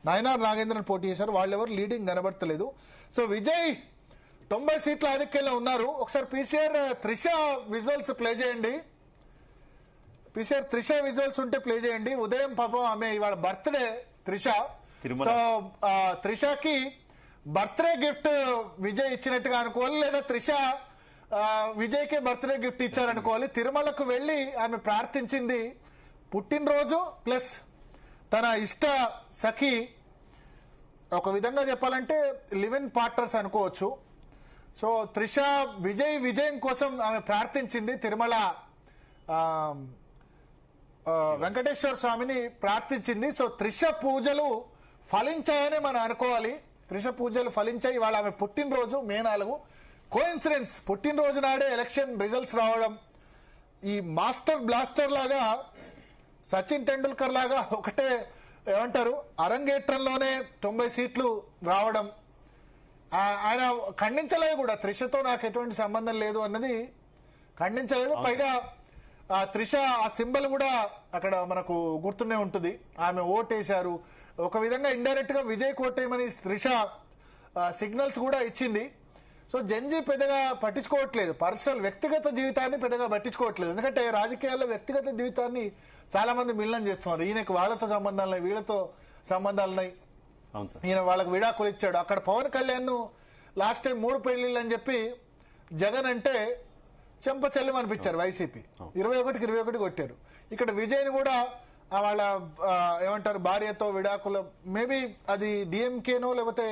నాయనార్ నాగేంద్రన్ పోటీ చేశారు. వాళ్ళెవరు లీడింగ్ కనబడతలేదు. సో విజయ్ 90 సీట్ల ఆధిక్యంలో ఉన్నారు. ఒకసారి పీసీఆర్ త్రిష విజువల్స్ ప్లే చేయండి. పీసీఆర్ త్రిష విజువల్స్ ఉంటే ప్లే చేయండి. ఉదయం పాపం ఆమె ఇవాళ బర్త్డే త్రిష. సో త్రిషకి బర్త్డే గిఫ్ట్ విజయ్ ఇచ్చినట్టుగా అనుకోవాలి, లేదా త్రిష విజయ్కే బర్త్డే గిఫ్ట్ ఇచ్చారనుకోవాలి. తిరుమలకు వెళ్లి ఆమె ప్రార్థించింది పుట్టినరోజు ప్లస్ తన ఇష్ట సఖి, ఒక విధంగా చెప్పాలంటే లివ్ ఇన్ పార్ట్నర్స్ అనుకోవచ్చు. సో త్రిష విజయం కోసం ఆమె ప్రార్థించింది. తిరుమల వెంకటేశ్వర స్వామిని ప్రార్థించింది. సో త్రిష పూజలు ఫలించాయని మనం అనుకోవాలి. త్రిష పూజలు ఫలించాయి. ఇవాళ ఆమె పుట్టినరోజు మే 4. కోఇన్సిడెన్స్, పుట్టినరోజు నాడే ఎలక్షన్ రిజల్ట్స్ రావడం, ఈ మాస్టర్ బ్లాస్టర్ లాగా సచిన్ టెండూల్కర్ లాగా ఒకటే ఏమంటారు అరంగేట్రంలోనే 90 సీట్లు రావడం. ఆయన ఖండించలేదు కూడా, త్రిషతో నాకు ఎటువంటి సంబంధం లేదు అన్నది ఖండించలేదు. పైగా త్రిష ఆ సింబల్ కూడా అక్కడ మనకు గుర్తునే ఉంటుంది. ఆమె ఓటేశారు. ఒక విధంగా ఇండైరెక్ట్ గా విజయ్ కోటేయమని త్రిష సిగ్నల్స్ కూడా ఇచ్చింది. సో జంజీ పెద్దగా పట్టించుకోవట్లేదు, పర్సనల్ వ్యక్తిగత జీవితాన్ని పెద్దగా పట్టించుకోవట్లేదు. ఎందుకంటే రాజకీయాల్లో వ్యక్తిగత జీవితాన్ని చాలా మంది మిల్లం చేస్తున్నారు. ఈయనకు వాళ్ళతో సంబంధాలున్నాయి, వీళ్ళతో సంబంధాలున్నాయి, ఈయన వాళ్ళకు విడాకులు ఇచ్చాడు. అక్కడ పవన్ కళ్యాణ్ లాస్ట్ టైం 3 పెళ్లిళ్ళు అని చెప్పి జగన్ అంటే చెంపచెల్లం అనిపించారు వైసీపీ. 21కి 21 కొట్టారు. ఇక్కడ విజయ్ని కూడా వాళ్ళ ఏమంటారు భార్యతో విడాకులు, మేబీ అది డిఎంకేనో లేకపోతే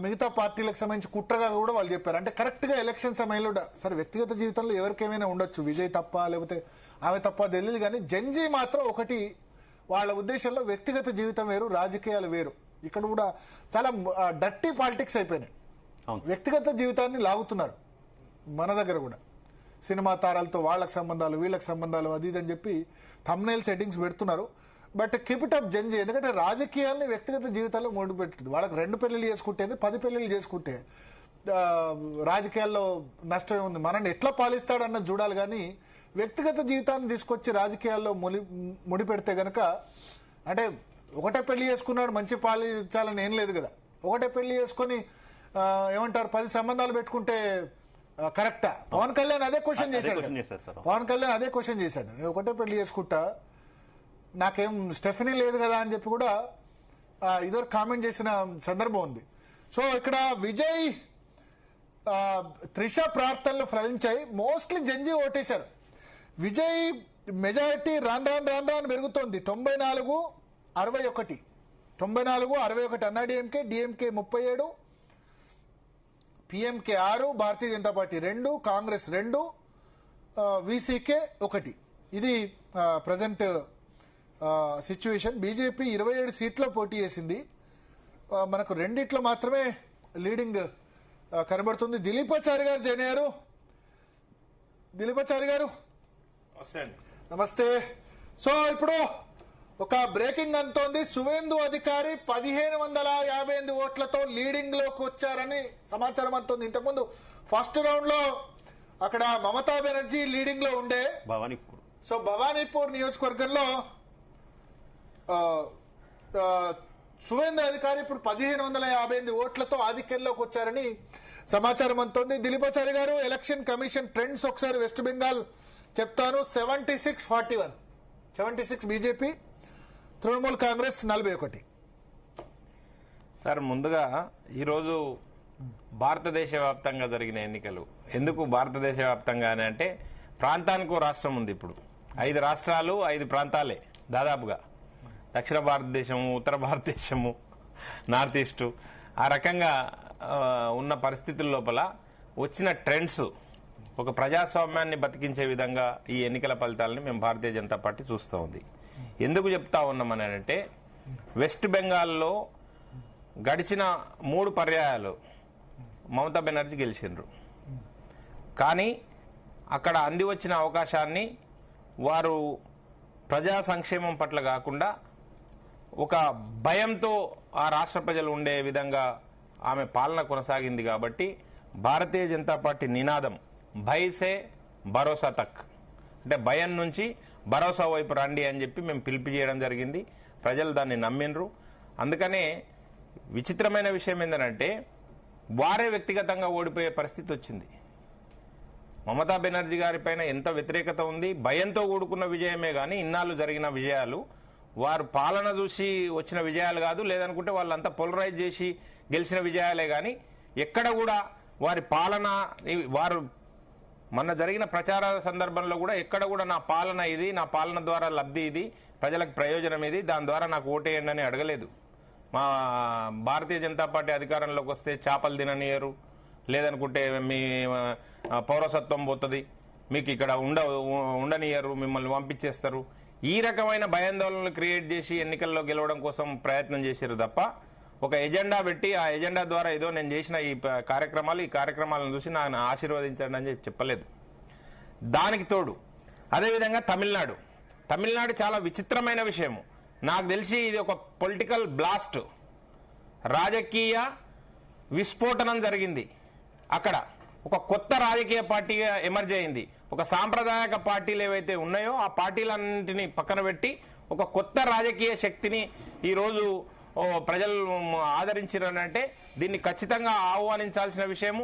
మిగతా పార్టీలకు సంబంధించి కుట్రగా కూడా వాళ్ళు చెప్పారు. అంటే కరెక్ట్ గా ఎలక్షన్ సమయంలో సరే వ్యక్తిగత జీవితంలో ఎవరికేమైనా ఉండొచ్చు, విజయ్ తప్ప లేకపోతే ఆమె తప్ప తెలియదు. కానీ జంజీ మాత్రం ఒకటి, వాళ్ళ ఉద్దేశంలో వ్యక్తిగత జీవితం వేరు, రాజకీయాలు వేరు. ఇక్కడ కూడా చాలా డర్టీ పాలిటిక్స్ అయిపోయినాయి. వ్యక్తిగత జీవితాన్ని లాగుతున్నారు. మన దగ్గర కూడా సినిమా తారాలతో వాళ్ళకి సంబంధాలు, వీళ్ళకి సంబంధాలు, అది ఇది అని చెప్పి థంబ్నెయిల్ సెట్టింగ్స్ పెడుతున్నారు. బట్ కీప్ ఇట్ అప్ జంజీ. ఎందుకంటే రాజకీయాల్ని వ్యక్తిగత జీవితాల్లో ముడి పెట్టుతుంది. వాళ్ళకి 2 పెళ్లిళ్ళు చేసుకుంటే 10 పెళ్లిళ్ళు చేసుకుంటే రాజకీయాల్లో నష్టమే ఉంది. మనల్ని ఎట్లా పాలిస్తాడన్నది చూడాలి. కానీ వ్యక్తిగత జీవితాన్ని తీసుకొచ్చి రాజకీయాల్లో ముడి పెడితే గనక, అంటే ఒకటే పెళ్లి చేసుకున్నాడు మంచి పాలించాలని ఏం లేదు కదా. ఒకటే పెళ్లి చేసుకొని ఏమంటారు 10 సంబంధాలు పెట్టుకుంటే కరెక్టా? పవన్ కళ్యాణ్ అదే క్వశ్చన్ చేశాడు. పవన్ కళ్యాణ్ అదే క్వశ్చన్ చేశాడు, నేను ఒకటే పెళ్లి చేసుకుంటా, నాకేం స్టెఫనీ లేదు కదా అని చెప్పి కూడా ఇదివరకు కామెంట్ చేసిన సందర్భం ఉంది. సో ఇక్కడ విజయ్ త్రిష ప్రార్థనలు ఫలించాయి. మోస్ట్లీ జంజీ ఓటేశారు. విజయ్ మెజారిటీ రాను పెరుగుతోంది. 94-61 94-61 అన్నా DMK 37, PMK 6, Bharatiya Janata party 2, Congress 2, VCK 1. ఇది ప్రజెంట్ సిచ్యువేషన్. బీజేపీ 27 సీట్లో పోటీ చేసింది. మనకు 2 మాత్రమే లీడింగ్ కనబడుతుంది. దిలీపాచారి గారు జాయిన్ అయ్యారు. దిలీపాచారి గారు నమస్తే. సో ఇప్పుడు ఒక బ్రేకింగ్ అంతోంది. సువేందు అధికారి 1558 ఓట్లతో లీడింగ్ లోకి వచ్చారని సమాచారం అంతోంది. ఇంతకుముందు ఫస్ట్ రౌండ్ లో అక్కడ మమతా బెనర్జీ లీడింగ్ లో ఉండే భవానీపూర్. సో భవానీపూర్ నియోజకవర్గంలో సువేందు అధికారి ఇప్పుడు 1558 ఓట్లతో ఆధిక్యంలోకి వచ్చారని సమాచారం అంతోంది. దిలీపాచారి గారు, ఎలక్షన్ కమిషన్ ట్రెండ్స్ ఒకసారి వెస్ట్ బెంగాల్ చెప్తాను. 76-41, 76 బీజేపీ, తృణమూల్ కాంగ్రెస్ 41. సార్ ముందుగా ఈరోజు భారతదేశ వ్యాప్తంగా జరిగిన ఎన్నికలు. ఎందుకు భారతదేశ వ్యాప్తంగా అంటే ప్రాంతానికి రాష్ట్రం ఉంది. ఇప్పుడు 5 రాష్ట్రాలు 5 ప్రాంతాలే దాదాపుగా. దక్షిణ భారతదేశము, ఉత్తర భారతదేశము, నార్త్ ఈస్ట్, ఆ రకంగా ఉన్న పరిస్థితుల లోపల వచ్చిన ట్రెండ్స్ ఒక ప్రజాస్వామ్యాన్ని బతికించే విధంగా ఈ ఎన్నికల ఫలితాలని మేము భారతీయ జనతా పార్టీ చూస్తూ ఉంది. ఎందుకు చెప్తా ఉన్నామని అంటే వెస్ట్ బెంగాల్లో గడిచిన 3 పర్యాయాలు మమతా బెనర్జీ గెలిచిండ్రు. కానీ అక్కడ అంది వచ్చిన అవకాశాన్ని వారు ప్రజా సంక్షేమం పట్ల కాకుండా ఒక భయంతో ఆ రాష్ట్ర ప్రజలు ఉండే విధంగా ఆమె పాలన కొనసాగింది. కాబట్టి భారతీయ జనతా పార్టీ నినాదం భయసే భరోసా తక్, అంటే భయం నుంచి భరోసా వైపు రండి అని చెప్పి మేము పిలుపు చేయడం జరిగింది. ప్రజలు దాన్ని నమ్మిండ్రు. అందుకనే విచిత్రమైన విషయం ఏంటంటే వారే వ్యక్తిగతంగా ఓడిపోయే పరిస్థితి వచ్చింది. మమతా బెనర్జీ గారి పైన ఎంత వ్యతిరేకత ఉంది, భయంతో కూడుకున్న విజయమే కానీ ఇన్నాళ్ళు జరిగిన విజయాలు వారు పాలన చూసి వచ్చిన విజయాలు కాదు, లేదనుకుంటే వాళ్ళంతా పోలరైజ్ చేసి గెలిచిన విజయాలే కానీ ఎక్కడ కూడా వారి పాలన వారు మొన్న జరిగిన ప్రచార సందర్భంలో కూడా ఎక్కడ కూడా నా పాలన ఇది, నా పాలన ద్వారా లబ్ధి ఇది, ప్రజలకు ప్రయోజనం ఇది, దాని ద్వారా నాకు ఓటేయండి అని అడగలేదు. మా భారతీయ జనతా పార్టీ అధికారంలోకి వస్తే చేపలు తిననియరు, లేదనుకుంటే మీ పౌరసత్వం పోతుంది, మీకు ఇక్కడ ఉండనియరు, మిమ్మల్ని పంపించేస్తారు, ఈ రకమైన భయాందోళనలు క్రియేట్ చేసి ఎన్నికల్లో గెలవడం కోసం ప్రయత్నం చేశారు తప్ప ఒక ఎజెండా పెట్టి ఆ ఎజెండా ద్వారా ఏదో నేను చేసిన ఈ కార్యక్రమాలను చూసి నన్ను ఆశీర్వదించండి అని చెప్పలేదు. దానికి తోడు అదేవిధంగా తమిళనాడు చాలా విచిత్రమైన విషయము. నాకు తెలిసి ఇది ఒక పొలిటికల్ బ్లాస్ట్, రాజకీయ విస్ఫోటనం జరిగింది. అక్కడ ఒక కొత్త రాజకీయ పార్టీగా ఎమర్జ్ అయింది. ఒక సాంప్రదాయక పార్టీలు ఏవైతే ఉన్నాయో ఆ పార్టీలన్నింటినీ పక్కన పెట్టి ఒక కొత్త రాజకీయ శక్తిని ఈరోజు ప్రజలు ఆదరించారంటే దీన్ని ఖచ్చితంగా ఆహ్వానించాల్సిన విషయము.